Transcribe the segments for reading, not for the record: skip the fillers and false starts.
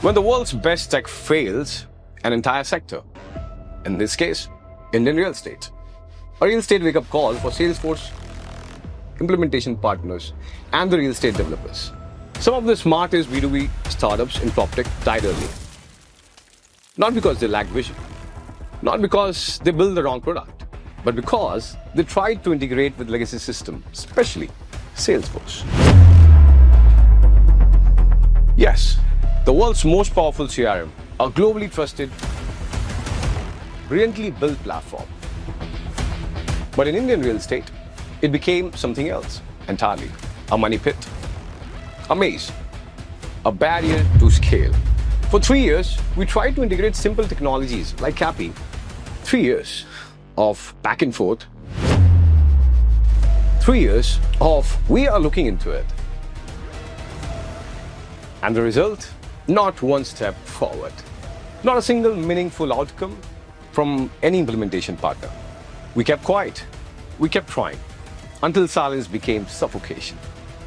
When the world's best tech fails, an entire sector, in this case, Indian real estate. A real estate wake-up call for Salesforce implementation partners and the real estate developers. Some of the smartest B2B startups in PropTech died early. Not because they lacked vision, not because they built the wrong product, but because they tried to integrate with legacy systems, especially Salesforce. Yes, the world's most powerful CRM, a globally trusted, brilliantly built platform. But in Indian real estate, it became something else entirely. A money pit, a maze, a barrier to scale. For 3 years, we tried to integrate simple technologies like Cappy. 3 years of back and forth. 3 years of we are looking into it. And the result? Not one step forward. Not a single meaningful outcome from any implementation partner. We kept quiet. We kept trying until silence became suffocation.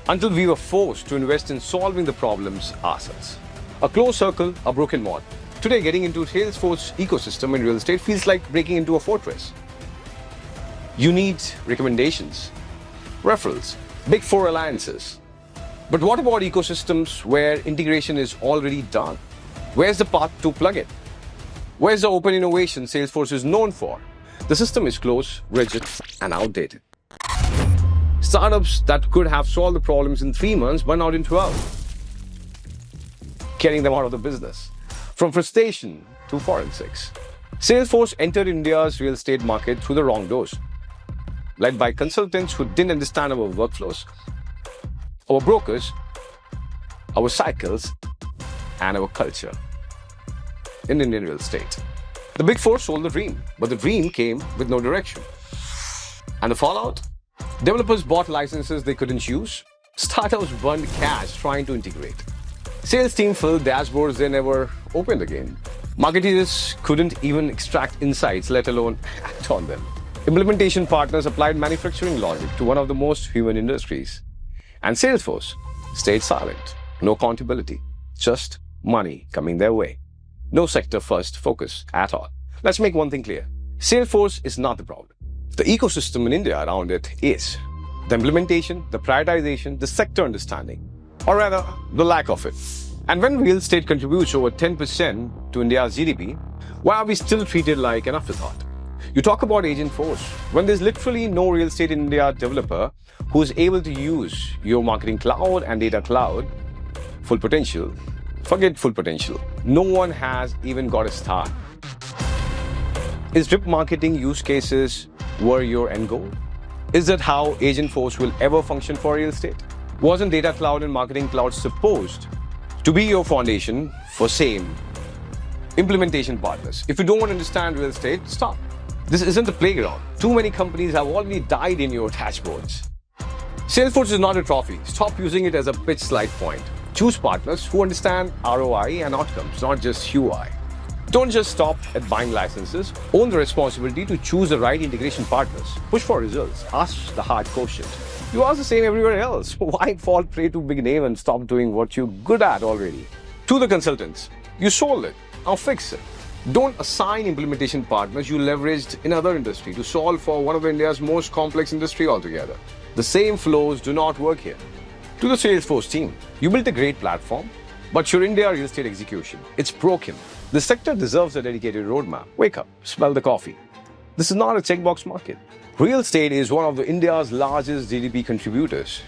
Until we were forced to invest in solving the problems ourselves. A closed circle, a broken mod. Today, getting into Salesforce ecosystem in real estate feels like breaking into a fortress. You need recommendations, referrals, big four alliances. But what about ecosystems where integration is already done? Where's the path to plug it? Where's the open innovation Salesforce is known for? The system is closed, rigid, and outdated. Startups that could have solved the problems in 3 months burn out in 12, getting them out of the business. From frustration to forensics. Salesforce entered India's real estate market through the wrong doors, led by consultants who didn't understand our workflows, our brokers, our cycles, and our culture in Indian real estate. The Big Four sold the dream, but the dream came with no direction. And the fallout? Developers bought licenses they couldn't use. Startups burned cash trying to integrate. Sales team filled dashboards they never opened again. Marketeers couldn't even extract insights, let alone act on them. Implementation partners applied manufacturing logic to one of the most human industries. And Salesforce stayed silent. No accountability, just money coming their way. No sector-first focus at all. Let's make one thing clear. Salesforce is not the problem. The ecosystem in India around it is. The implementation, the prioritization, the sector understanding, or rather, the lack of it. And when real estate contributes over 10% to India's GDP, why are we still treated like an afterthought? You talk about agent force, when there's literally no real estate in India developer who's able to use your marketing cloud and data cloud, full potential, forget full potential. No one has even got a start. Is drip marketing use cases were your end goal? Is that how agent force will ever function for real estate? Wasn't data cloud and marketing cloud supposed to be your foundation for same implementation partners? If you don't want to understand real estate, stop. This isn't a playground. Too many companies have already died in your dashboards. Salesforce is not a trophy. Stop using it as a pitch slide point. Choose partners who understand ROI and outcomes, not just UI. Don't just stop at buying licenses. Own the responsibility to choose the right integration partners. Push for results. Ask the hard questions. You ask the same everywhere else. Why fall prey to big name and stop doing what you're good at already? To the consultants, you sold it. Now fix it. Don't assign implementation partners you leveraged in other industry to solve for one of India's most complex industry altogether. The same flows do not work here. To the Salesforce team, you built a great platform, but your India real estate execution, it's broken. The sector deserves a dedicated roadmap. Wake up, smell the coffee. This is not a checkbox market. Real estate is one of India's largest GDP contributors.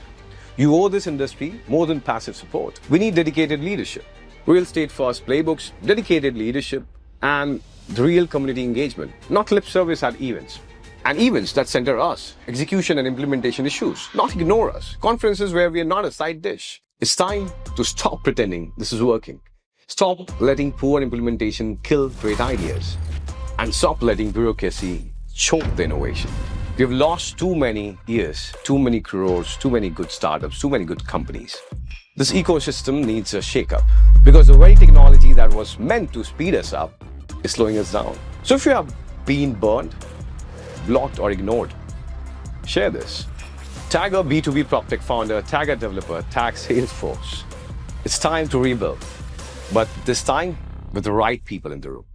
You owe this industry more than passive support. We need dedicated leadership. Real estate first playbooks, dedicated leadership, and the real community engagement, not lip service at events. And events that center us, execution and implementation issues, not ignore us. Conferences where we are not a side dish. It's time to stop pretending this is working. Stop letting poor implementation kill great ideas. And stop letting bureaucracy choke the innovation. We've lost too many years, too many crores, too many good startups, too many good companies. This ecosystem needs a shake-up because the very technology that was meant to speed us up is slowing us down. So if you have been burned, blocked or ignored, share this. Tag a B2B PropTech founder, tag a developer, tag Salesforce. It's time to rebuild. but this time with the right people in the room.